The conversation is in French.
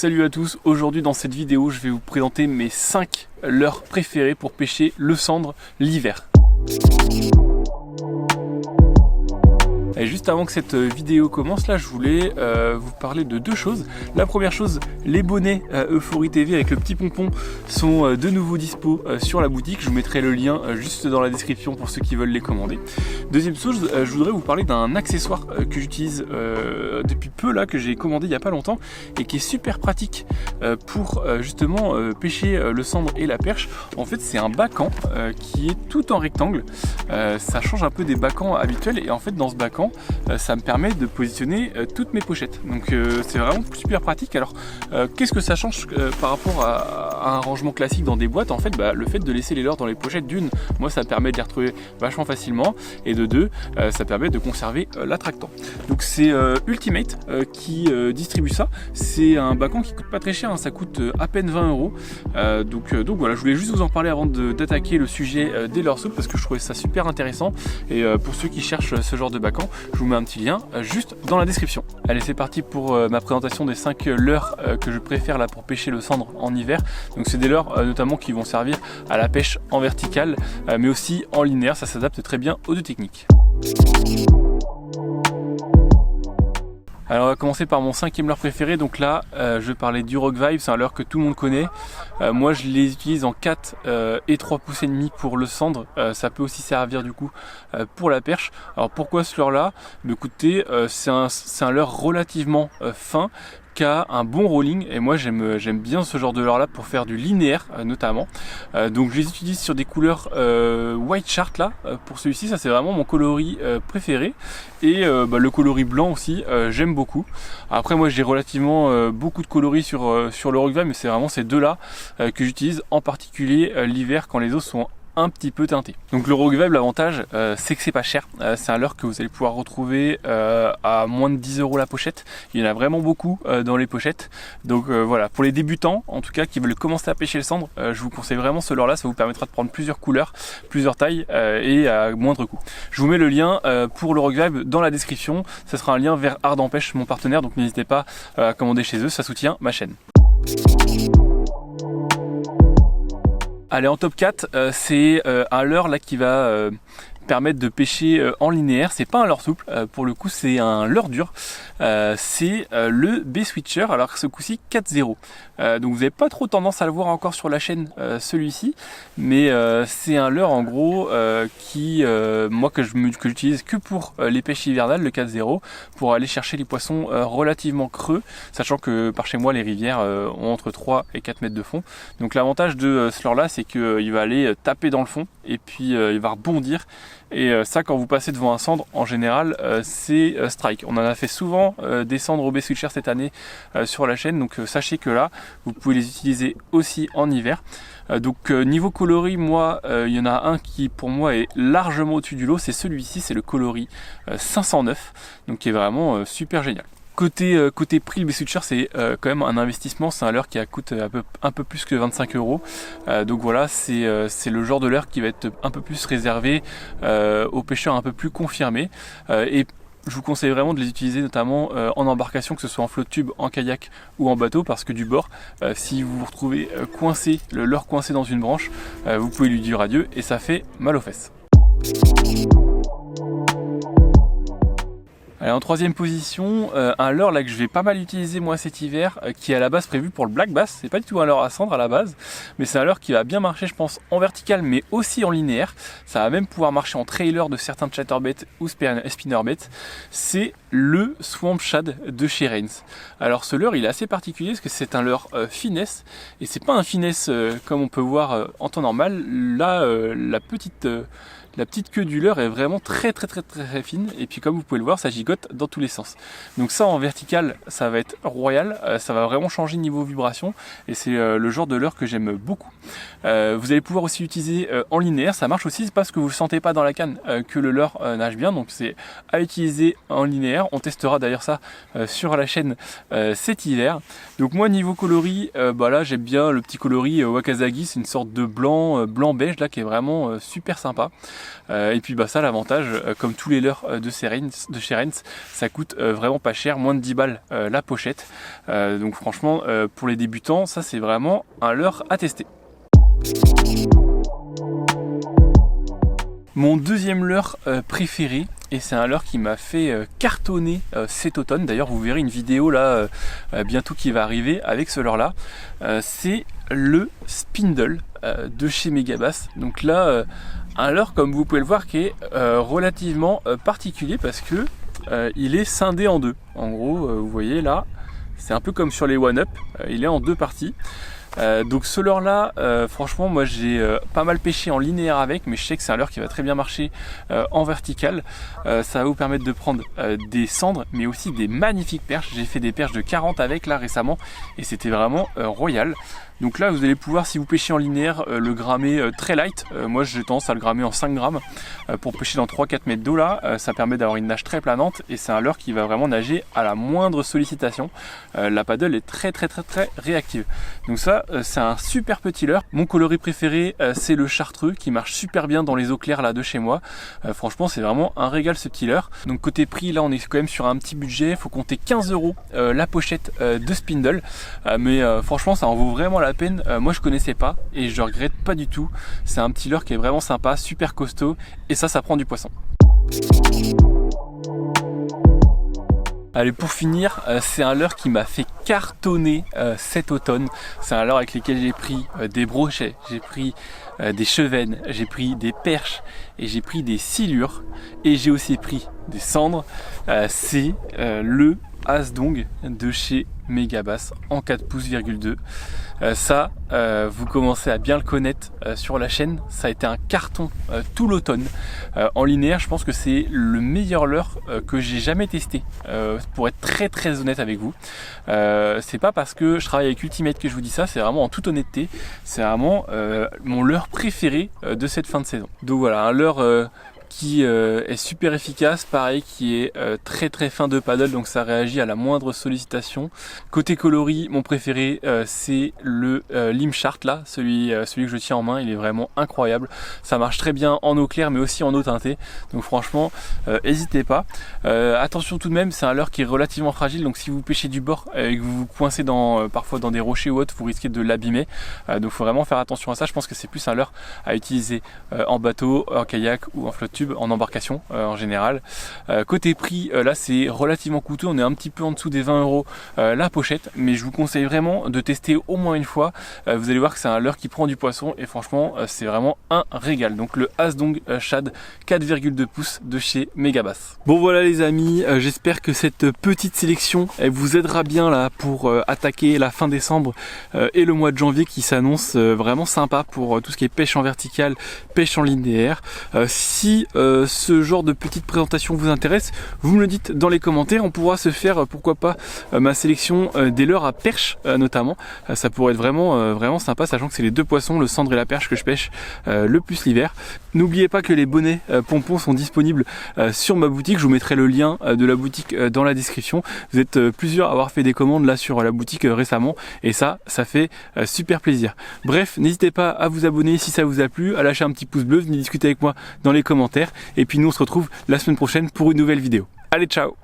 Salut à tous, aujourd'hui dans cette vidéo je vais vous présenter mes 5 leurres préférées pour pêcher le sandre l'hiver. Et juste avant que cette vidéo commence, là je voulais vous parler de deux choses. La première chose, les bonnets Euphorie TV avec le petit pompon sont de nouveau dispo sur la boutique. Je vous mettrai le lien juste dans la description pour ceux qui veulent les commander. Deuxième chose, je voudrais vous parler d'un accessoire que j'utilise depuis peu là, que j'ai commandé il n'y a pas longtemps et qui est super pratique pour justement pêcher le sandre et la perche. En fait c'est un baccan qui est tout en rectangle. Ça change un peu des baccans habituels et en fait dans ce baccan ça me permet de positionner toutes mes pochettes, donc c'est vraiment super pratique. Alors qu'est-ce que ça change par rapport à un rangement classique dans des boîtes? En fait le fait de laisser les leurres dans les pochettes, d'une, moi ça me permet de les retrouver vachement facilement, et de deux, ça permet de conserver l'attractant. Donc c'est Ultimate qui distribue ça. C'est un baccan qui coûte pas très cher, hein, ça coûte à peine 20 €. Donc voilà, je voulais juste vous en parler avant d'attaquer le sujet des leurres souples parce que je trouvais ça super intéressant, et pour ceux qui cherchent ce genre de baccan, je vous mets un petit lien juste dans la description. Allez, c'est parti pour ma présentation des 5 leurres que je préfère là pour pêcher le sandre en hiver. Donc c'est des leurres notamment qui vont servir à la pêche en verticale mais aussi en linéaire, ça s'adapte très bien aux deux techniques. Alors on va commencer par mon 5e leurre préféré. Donc là je parlais du Rock Vibe, c'est un leurre que tout le monde connaît. Moi je les utilise en 4 et 3 pouces et demi pour le sandre. Ça peut aussi servir du coup pour la perche. Alors pourquoi ce leurre là? Écoutez, c'est un leurre relativement fin, qui a un bon rolling, et moi j'aime bien ce genre de leurre là pour faire du linéaire notamment. Donc je les utilise sur des couleurs white shark là, pour celui-ci, ça c'est vraiment mon coloris préféré, et le coloris blanc aussi j'aime beaucoup. Après moi j'ai relativement beaucoup de coloris sur le Rock Vibe, mais c'est vraiment ces deux là que j'utilise en particulier l'hiver quand les eaux sont un petit peu teinté. Donc le Rock Vibe, l'avantage c'est que c'est pas cher, c'est un leurre que vous allez pouvoir retrouver à moins de 10 € la pochette. Il y en a vraiment beaucoup dans les pochettes, donc voilà, pour les débutants en tout cas qui veulent commencer à pêcher le sandre, je vous conseille vraiment ce leurre là. Ça vous permettra de prendre plusieurs couleurs, plusieurs tailles et à moindre coût. Je vous mets le lien pour le Rock Vibe dans la description, ce sera un lien vers Ardent Pêche, mon partenaire, donc n'hésitez pas à commander chez eux, ça soutient ma chaîne. Allez, en top 4, c'est un leurre là qui va permettre de pêcher en linéaire. C'est pas un leurre souple, pour le coup c'est un leurre dur. C'est le B-Switcher, alors ce coup-ci 4.0. Donc vous n'avez pas trop tendance à le voir encore sur la chaîne celui-ci, mais c'est un leurre en gros qui moi que j'utilise que pour les pêches hivernales, le 4.0, pour aller chercher les poissons relativement creux, sachant que par chez moi les rivières ont entre 3 et 4 mètres de fond. Donc l'avantage de ce leurre là, c'est qu'il va aller taper dans le fond et puis il va rebondir, et ça quand vous passez devant un sandre en général c'est strike. On en a fait souvent des sandres au B-Switcher cette année sur la chaîne, donc sachez que là vous pouvez les utiliser aussi en hiver. Donc niveau coloris, moi il y en a un qui pour moi est largement au-dessus du lot, c'est celui-ci, c'est le coloris 509, donc qui est vraiment super génial. Côté prix, le B-Switcher c'est quand même un investissement, c'est un leurre qui coûte un peu plus que 25 €. Donc voilà, c'est le genre de leurre qui va être un peu plus réservé aux pêcheurs un peu plus confirmés. Et je vous conseille vraiment de les utiliser notamment en embarcation, que ce soit en flotte tube, en kayak ou en bateau, parce que du bord, si vous vous retrouvez coincé, le leurre coincé dans une branche, vous pouvez lui dire adieu et ça fait mal aux fesses. Allez, en 3e position, un leurre là que je vais pas mal utiliser moi cet hiver, qui est à la base prévu pour le black bass. C'est pas du tout un leurre à cendre à la base, mais c'est un leurre qui va bien marcher je pense en vertical mais aussi en linéaire. Ça va même pouvoir marcher en trailer de certains chatterbait ou spinnerbait. C'est le Swamp Shad de chez Rains. Alors ce leurre il est assez particulier parce que c'est un leurre finesse, et c'est pas un finesse comme on peut voir en temps normal. Là la petite queue du leurre est vraiment très fine, et puis comme vous pouvez le voir ça gigote dans tous les sens. Donc ça en vertical ça va être royal, ça va vraiment changer niveau vibration, et c'est le genre de leurre que j'aime beaucoup. Vous allez pouvoir aussi l'utiliser en linéaire, ça marche aussi, c'est parce que vous ne le sentez pas dans la canne que le leurre nage bien, donc c'est à utiliser en linéaire. On testera d'ailleurs ça sur la chaîne cet hiver. Donc moi niveau coloris, là j'aime bien le petit coloris Wakazagi, c'est une sorte de blanc beige là qui est vraiment super sympa. Et puis bah ça, l'avantage, comme tous les leurres de chez Rennes, ça coûte vraiment pas cher, moins de 10 balles la pochette. Donc franchement, pour les débutants, ça c'est vraiment un leurre à tester. Mon deuxième leurre préféré, et c'est un leurre qui m'a fait cartonner cet automne. D'ailleurs, vous verrez une vidéo là bientôt qui va arriver avec ce leurre là. C'est le Spindle de chez Megabass. Donc là, un leurre, comme vous pouvez le voir, qui est relativement particulier parce que il est scindé en deux. En gros, vous voyez là, c'est un peu comme sur les One-Up, il est en deux parties. Donc ce leurre là, franchement moi j'ai pas mal pêché en linéaire avec, mais je sais que c'est un leurre qui va très bien marcher en vertical. Ça va vous permettre de prendre des cendres, mais aussi des magnifiques perches. J'ai fait des perches de 40 avec là récemment, et c'était vraiment royal. Donc là vous allez pouvoir, si vous pêchez en linéaire, le grammer très light. Moi j'ai tendance à le grammer en 5 grammes pour pêcher dans 3-4 mètres d'eau là. Ça permet d'avoir une nage très planante, et c'est un leurre qui va vraiment nager à la moindre sollicitation. La paddle est très réactive. Donc ça, c'est un super petit leurre. Mon coloris préféré, c'est le chartreux, qui marche super bien dans les eaux claires là de chez moi. Franchement c'est vraiment un régal ce petit leurre. Donc côté prix, là on est quand même sur un petit budget, faut compter 15 € la pochette de Spindle, mais franchement ça en vaut vraiment la peine. Moi je connaissais pas et je regrette pas du tout. C'est un petit leurre qui est vraiment sympa, super costaud, et ça prend du poisson. Allez, pour finir, c'est un leurre qui m'a fait cartonner cet automne. C'est un leurre avec lequel j'ai pris des brochets, j'ai pris des chevennes, j'ai pris des perches et j'ai pris des silures, et j'ai aussi pris des cendres. C'est le Asdong de chez Megabass en 4 pouces, ça, vous commencez à bien le connaître sur la chaîne. Ça a été un carton tout l'automne. En linéaire, je pense que c'est le meilleur leurre que j'ai jamais testé, pour être très honnête avec vous. C'est pas parce que je travaille avec Ultimate que je vous dis ça, c'est vraiment en toute honnêteté. C'est vraiment mon leurre préféré de cette fin de saison. Donc voilà, un leurre qui est super efficace, pareil, qui est très fin de paddle, donc ça réagit à la moindre sollicitation. Côté coloris, mon préféré c'est le Limchart là, celui que je tiens en main, il est vraiment incroyable. Ça marche très bien en eau claire mais aussi en eau teintée, donc franchement n'hésitez pas. Attention tout de même, c'est un leurre qui est relativement fragile, donc si vous pêchez du bord et que vous vous coincez parfois dans des rochers ou autres, vous risquez de l'abîmer, donc il faut vraiment faire attention à ça. Je pense que c'est plus un leurre à utiliser en bateau, en kayak ou en flotte tube, en embarcation en général. Côté prix, là c'est relativement coûteux, on est un petit peu en dessous des 20 € la pochette, mais je vous conseille vraiment de tester au moins une fois. Vous allez voir que c'est un leurre qui prend du poisson, et franchement c'est vraiment un régal. Donc le Asdong Shad 4,2 pouces de chez Megabass. Bon voilà les amis, j'espère que cette petite sélection elle vous aidera bien là pour attaquer la fin décembre et le mois de janvier qui s'annonce vraiment sympa pour tout ce qui est pêche en vertical, pêche en linéaire. Si ce genre de petite présentation vous intéresse, vous me le dites dans les commentaires. On pourra se faire pourquoi pas ma sélection des leurres à perche notamment. Ça pourrait être vraiment sympa, sachant que c'est les deux poissons, le cendre et la perche, que je pêche le plus l'hiver. N'oubliez pas que les bonnets pompons sont disponibles sur ma boutique. Je vous mettrai le lien de la boutique dans la description. Vous êtes plusieurs à avoir fait des commandes là sur la boutique récemment, et ça fait super plaisir. Bref, n'hésitez pas à vous abonner si ça vous a plu, à lâcher un petit pouce bleu, venez discuter avec moi dans les commentaires, et puis nous on se retrouve la semaine prochaine pour une nouvelle vidéo. Allez, ciao!